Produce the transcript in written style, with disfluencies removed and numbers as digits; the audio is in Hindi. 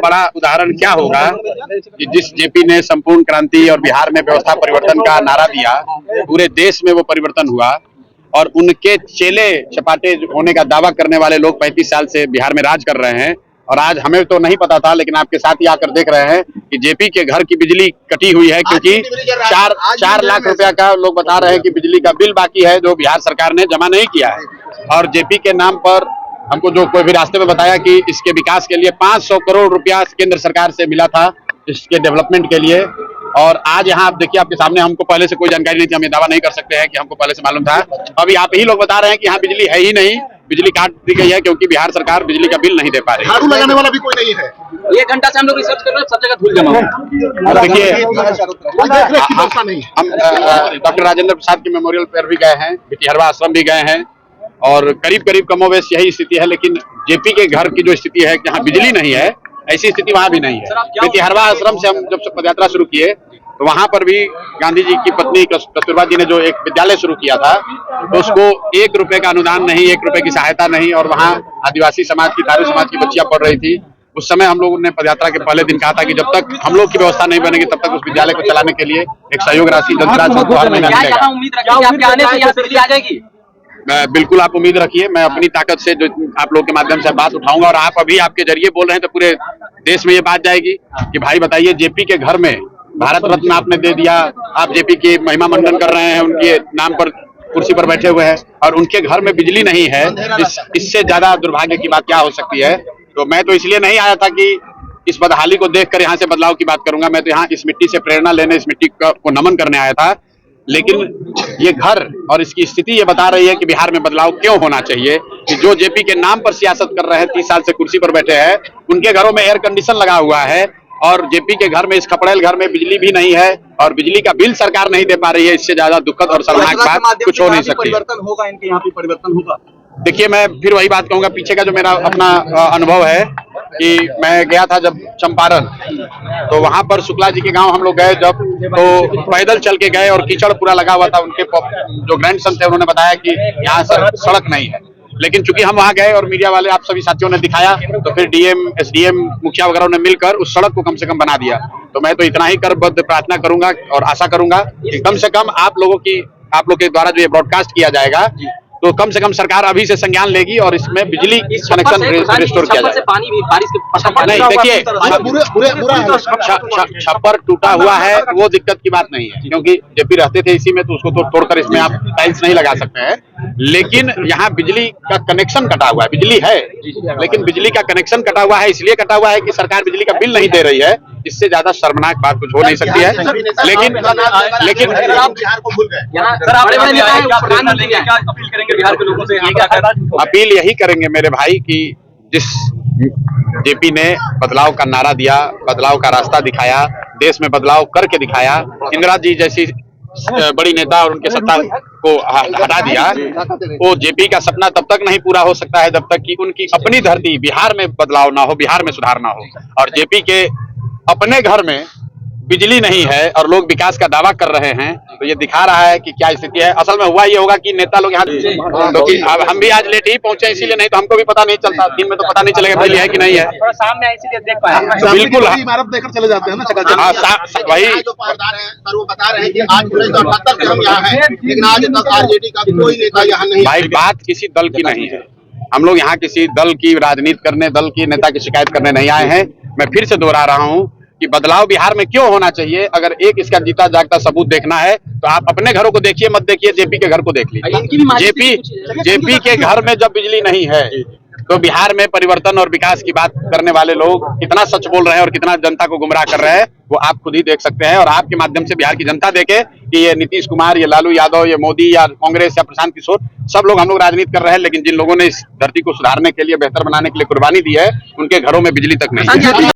बड़ा उदाहरण क्या होगा कि जिस जेपी ने संपूर्ण क्रांति और बिहार में व्यवस्था परिवर्तन का नारा दिया, पूरे देश में वो परिवर्तन हुआ और उनके चेले चपाटे होने का दावा करने वाले लोग 35 साल से बिहार में राज कर रहे हैं। और आज हमें तो नहीं पता था, लेकिन आपके साथ ही आकर देख रहे हैं कि जेपी के घर की बिजली कटी हुई है, क्योंकि 4 लाख रुपया का लोग बता रहे हैं कि बिजली का बिल बाकी है जो बिहार सरकार ने जमा नहीं किया है। और जेपी के नाम पर हमको जो कोई भी रास्ते में बताया कि इसके विकास के लिए 500 करोड़ रुपया केंद्र सरकार से मिला था इसके डेवलपमेंट के लिए। और आज यहाँ आप देखिए, आपके सामने, हमको पहले से कोई जानकारी नहीं थी, हम ये दावा नहीं कर सकते हैं कि हमको पहले से मालूम था। अभी आप ही लोग बता रहे हैं कि यहाँ बिजली है ही नहीं, बिजली काट दी गई है क्योंकि बिहार सरकार बिजली का बिल नहीं दे पा रही है। झाड़ू लगाने वाला भी कोई नहीं है। 1 घंटा से हम लोग रिसर्च कर रहे हैं, सब जगह धूल जमा है। देखिए, हम डॉक्टर राजेंद्र प्रसाद के मेमोरियल पर भी गए हैं, भितिहरवा आश्रम भी गए हैं और करीब करीब कमोवेश यही स्थिति है। लेकिन जेपी के घर की जो स्थिति है, जहाँ बिजली नहीं है, ऐसी स्थिति वहां भी नहीं है। भितिहरवा आश्रम से हम जब पदयात्रा शुरू किए तो वहां पर भी गांधी जी की पत्नी कस्तूरबा जी ने जो एक विद्यालय शुरू किया था, तो उसको 1 रुपए का अनुदान नहीं, 1 रुपए की सहायता नहीं, और वहां आदिवासी समाज की, थारू समाज की बच्चियां पढ़ रही थी। उस समय हम लोगों ने पदयात्रा के पहले दिन कहा था कि जब तक हम लोग की व्यवस्था नहीं बनेगी तब तक उस विद्यालय को चलाने के लिए एक सहयोग राशि जनता को हर महीना मिलेगा। उम्मीद रखिए कि आपके आने से यहाँ बिजली आ जाएगी। बिल्कुल आप उम्मीद रखिए, मैं अपनी ताकत से जो आप लोगों के माध्यम से बात उठाऊंगा, और आप अभी आपके जरिए बोल रहे हैं तो पूरे देश में ये बात जाएगी कि भाई बताइए, जेपी के घर में भारत रत्न आपने दे दिया, आप जेपी की महिमा मंडन कर रहे हैं, उनके नाम पर कुर्सी पर बैठे हुए हैं और उनके घर में बिजली नहीं है। इससे ज्यादा दुर्भाग्य की बात क्या हो सकती है। तो मैं तो इसलिए नहीं आया था कि इस बदहाली को देखकर यहाँ से बदलाव की बात करूंगा, मैं तो यहाँ इस मिट्टी से प्रेरणा लेने, इस मिट्टी को नमन करने आया था। लेकिन ये घर और इसकी स्थिति ये बता रही है कि बिहार में बदलाव क्यों होना चाहिए, कि जो जेपी के नाम पर सियासत कर रहे हैं, 30 साल से कुर्सी पर बैठे हैं, उनके घरों में एयर कंडीशन लगा हुआ है और जेपी के घर में, इस खपड़ेल घर में बिजली भी नहीं है और बिजली का बिल सरकार नहीं दे पा रही है। इससे ज्यादा दुखद और शर्मनाक बात कुछ हो नहीं सकती। परिवर्तन होगा, इनके यहाँ पे परिवर्तन होगा। देखिए, मैं फिर वही बात कहूंगा, पीछे का जो मेरा अपना अनुभव है कि मैं गया था जब चंपारण, तो वहां पर शुक्ला जी के गांव हम लोग गए जब, तो पैदल चल के गए और कीचड़ पूरा लगा हुआ था। उनके जो ग्रैंडसन थे उन्होंने बताया कि यहाँ सड़क नहीं है। लेकिन चूंकि हम वहां गए और मीडिया वाले, आप सभी साथियों ने दिखाया, तो फिर डीएम, एसडीएम, मुखिया वगैरह ने मिलकर उस सड़क को कम से कम बना दिया। तो मैं तो इतना ही करबद्ध प्रार्थना करूंगा और आशा करूंगा कि कम से कम आप लोग के द्वारा जो ये ब्रॉडकास्ट किया जाएगा, तो कम से कम सरकार अभी से संज्ञान लेगी और इसमें बिजली कनेक्शन रिस्टोर किया जाएगा। पानी भी बारिश के नहीं, देखिए, छप्पर टूटा हुआ है वो दिक्कत की बात नहीं है, क्योंकि जेपी रहते थे इसी में, तो उसको तो तोड़कर इसमें आप टाइल्स नहीं लगा सकते हैं। लेकिन यहाँ बिजली का कनेक्शन कटा हुआ है, बिजली है लेकिन बिजली का कनेक्शन कटा हुआ है, इसलिए कटा हुआ है कि सरकार बिजली का बिल नहीं दे रही है। इससे ज्यादा शर्मनाक बात कुछ हो नहीं सकती है। लेकिन बिहार को भूल गए। अपील यही करेंगे मेरे भाई कि जिस जेपी ने बदलाव का नारा दिया, बदलाव का रास्ता दिखाया, देश में बदलाव करके दिखाया, इंदिरा जी जैसी बड़ी नेता और उनके सत्ता को हटा दिया, वो जेपी का सपना तब तक नहीं पूरा हो सकता है जब तक कि उनकी अपनी धरती बिहार में बदलाव ना हो, बिहार में सुधार ना हो। और जेपी के अपने घर में बिजली नहीं है और लोग विकास का दावा कर रहे हैं, तो ये दिखा रहा है कि क्या स्थिति है। असल में हुआ ये होगा कि नेता लोग यहाँ, हम भी आज लेट ही पहुंचे, इसीलिए, नहीं तो हमको भी पता नहीं चलता, दिन में तो पता नहीं चलेगा बिजली है कि नहीं है। सामने इसीलिए देख पाए। बिल्कुल, इमारत देखकर चले जाते हैं ना। वही जो पहरेदार हैं सर, वो बता रहे हैं कि आज 1978 से हम यहाँ हैं, लेकिन आज तक आरजेडी का कोई नेता यहाँ नहीं। भाई, बात किसी दल की नहीं है, हम लोग यहाँ किसी दल की राजनीति करने, दल की नेता की शिकायत करने नहीं आए हैं। मैं फिर से दोहरा रहा हूँ कि बदलाव बिहार में क्यों होना चाहिए। अगर एक इसका जीता जागता सबूत देखना है तो आप अपने घरों को देखिए, मत देखिए जेपी के घर को देख लीजिए। जेपी के घर में जब बिजली नहीं है तो बिहार में परिवर्तन और विकास की बात करने वाले लोग कितना सच बोल रहे हैं और कितना जनता को गुमराह कर रहे हैं, वो आप खुद ही देख सकते हैं। और आपके माध्यम से बिहार की जनता देखे कि ये नीतीश कुमार, ये लालू यादव, ये मोदी या कांग्रेस या प्रशांत किशोर, सब लोग हम लोग राजनीति कर रहे हैं, लेकिन जिन लोगों ने इस धरती को सुधारने के लिए, बेहतर बनाने के लिए कुर्बानी दी है, उनके घरों में बिजली तक नहीं है।